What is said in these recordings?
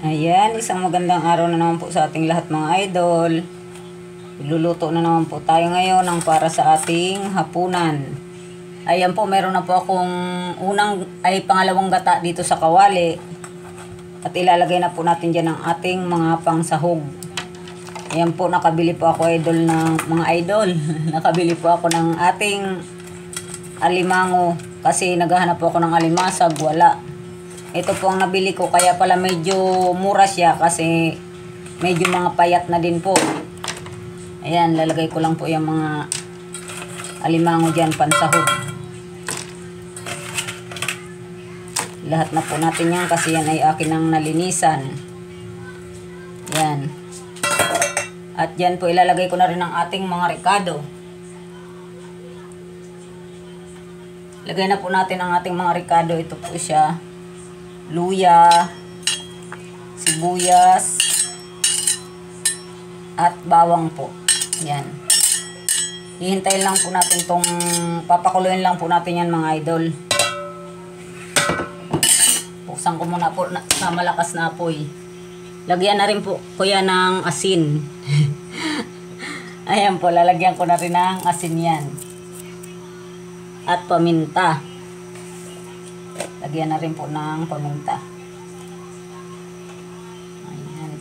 Ayan, isang magandang araw na naman po sa ating lahat mga idol. Luluto na naman po tayo ngayon ng para sa ating hapunan. Ayan po, meron na po akong pangalawang gata dito sa kawali. At ilalagay na po natin dyan ang ating mga pangsahog. Ayan po, nakabili po ako nakabili po ako ng ating alimango. Kasi naghahanap po ako ng alimasag, wala. Ito po ang nabili ko, kaya pala medyo mura siya kasi medyo mga payat na din po. Ayan, lalagay ko lang po yung mga alimango dyan, pansahog. Lahat na po natin yan kasi yan ay akin ang nalinisan. Yan. At dyan po ilalagay ko na rin ang ating mga rekado. Lagay na po natin ang ating mga rekado. Ito po siya. Luya, sibuyas, at bawang po. Yan. Hihintayin lang po natin papakuluin lang po natin yan mga idol. Buksan ko muna po sa malakas na apoy. Lagyan na rin po ko yan ng asin. Ayan po, lalagyan ko na rin ng asin yan. At paminta. Lagyan na rin po ng paminta. Ayan.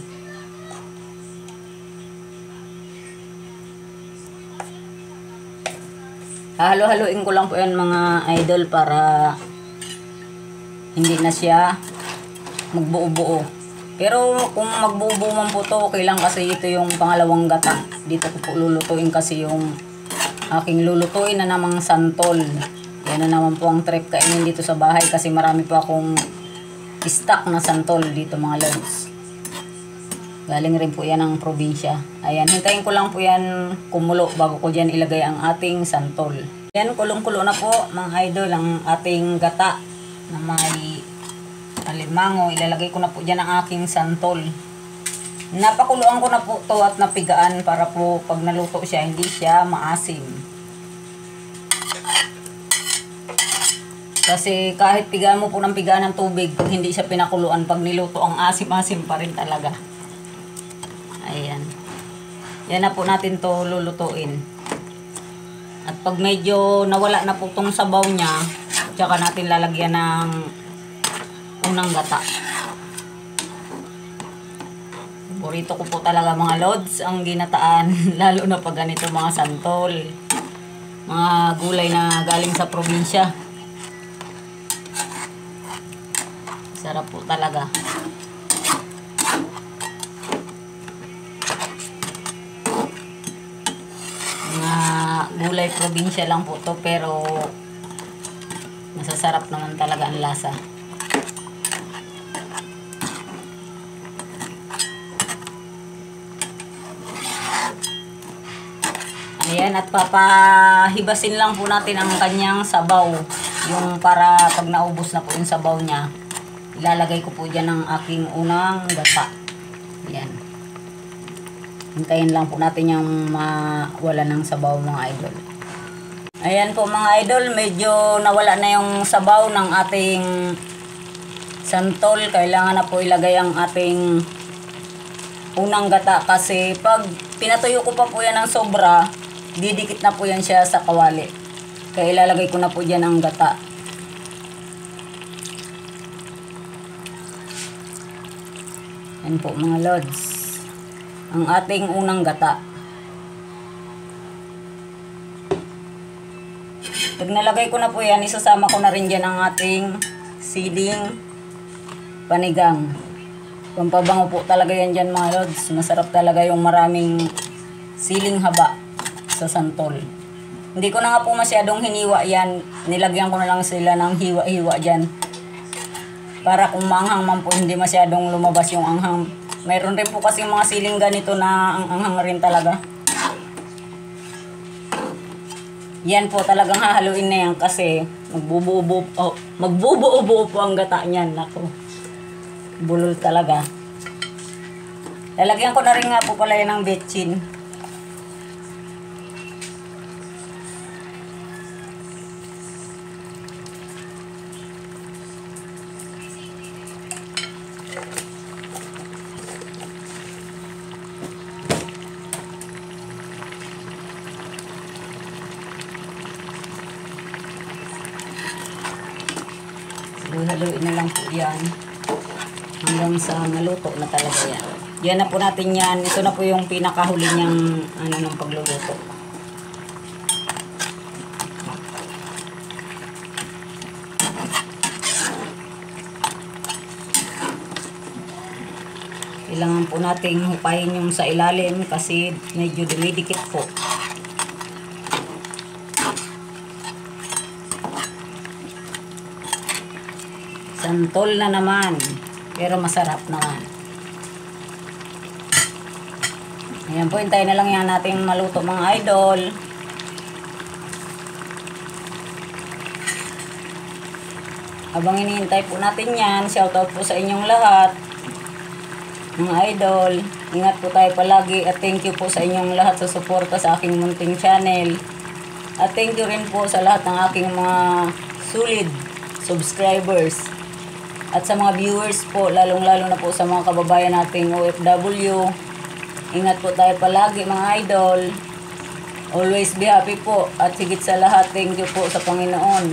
Halo-haloin ko lang po yan mga idol para hindi na siya magbuo-buo. Pero kung magbuo-buo man po to, okay lang kasi ito yung pangalawang gata. Dito ko po lulutuin kasi yung aking lulutuin na namang santol. Yan na naman po ang trip kainin dito sa bahay kasi marami po akong stock na santol dito mga lods. Galing rin po yan ng probinsya. Ayan, hintayin ko lang po yan kumulo bago ko dyan ilagay ang ating santol. Ayan, kulong-kulo na po mga idol ang ating gata na may alimango. Ilalagay ko na po dyan ang aking santol. Napakuluan ko na po to at napigaan para po pag naluto siya hindi siya maasim. Kasi kahit pigaan mo po ng pigaan ng tubig, pag hindi siya pinakuluan, pag niluto, ang asim-asim pa rin talaga. Ayan. Yan na po natin to lulutuin. At pag medyo nawala na po tong sabaw niya, tsaka natin lalagyan ng unang gata. Paborito ko po talaga mga lods, ang ginataan, lalo na pag ganito mga santol. Mga gulay na galing sa probinsya. Sarap po talaga. Mga gulay probinsya lang po to pero masasarap naman talaga ang lasa. Ayan, at papahibasin lang po natin ang kanyang sabaw. Yung para pag naubos na po yung sabaw niya, ilalagay ko po dyan ang aking unang gata. Ayan. Hintayin lang po natin yung mawala ng sabaw mga idol. Ayan po mga idol, medyo nawala na yung sabaw ng ating santol. Kailangan na po ilagay ang ating unang gata kasi pag pinatuyo ko pa po yan ng sobra, didikit na po yan siya sa kawali. Kaya ilalagay ko na po dyan ang gata. Yan po mga lods. Ang ating unang gata. Pag nalagay ko na po yan, isasama ko na rin dyan ang ating siling panigang. Pampabango po talaga yan dyan mga lods. Masarap talaga yung maraming siling haba sa santol. Hindi ko na nga po masyadong hiniwa yan. Nilagyan ko na lang sila ng hiwa-hiwa dyan. Para kung maanghang man po, hindi masyadong lumabas yung anghang. Mayroon rin po kasi mga siling ganito na ang anghang rin talaga. Yan po talagang hahaluin na yan kasi magbubuo-buo po ang gata niyan. Ako, bulol talaga. Lalagyan ko na rin nga po pala yan ng betchin. Haluin na lang po yan. Hanggang sa maluto na talaga yan. Yan na po natin yan. Ito na po yung pinakahuli niyang ng pagluluto. Kailangan po nating hupayin yung sa ilalim kasi medyo dumidikit po. Santol na naman. Pero masarap naman. Ayan po, hintayin na lang yan natin maluto mga idol. Habang hinihintay po natin yan, shoutout po sa inyong lahat. Mga idol, ingat po tayo palagi at thank you po sa inyong lahat sa suporta sa aking munting channel. At thank you rin po sa lahat ng aking mga solid subscribers. At sa mga viewers po, lalong-lalo na po sa mga kababayan nating OFW. Ingat po tayo palagi mga idol. Always be happy po. At higit sa lahat, thank you po sa Panginoon.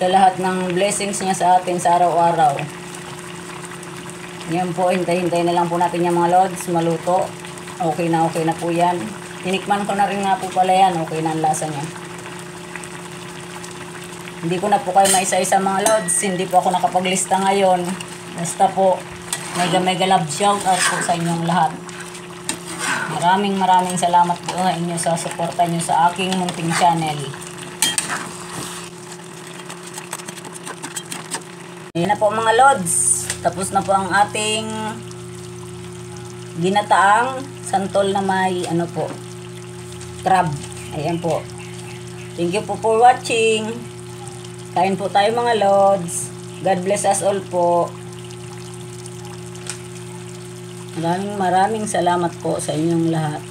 Sa lahat ng blessings niya sa atin sa araw-araw. Yan po, hintay-hintay na lang po natin yung mga lods, maluto. Okay na po yan. Tinikman ko na rin nga po pala yan. Okay na ang lasa niya. Hindi ko na po kayo maisa-isa mga lods. Hindi po ako nakapaglista ngayon. Basta po, mega love shout out po sa inyong lahat. Maraming salamat po sa inyo sa suporta nyo sa aking munting channel. Ayan na po mga lods. Tapos na po ang ating ginataang santol na may crab. Ayan po. Thank you po for watching. Kain po tayo mga lods. God bless us all po. Maraming salamat po sa inyong lahat.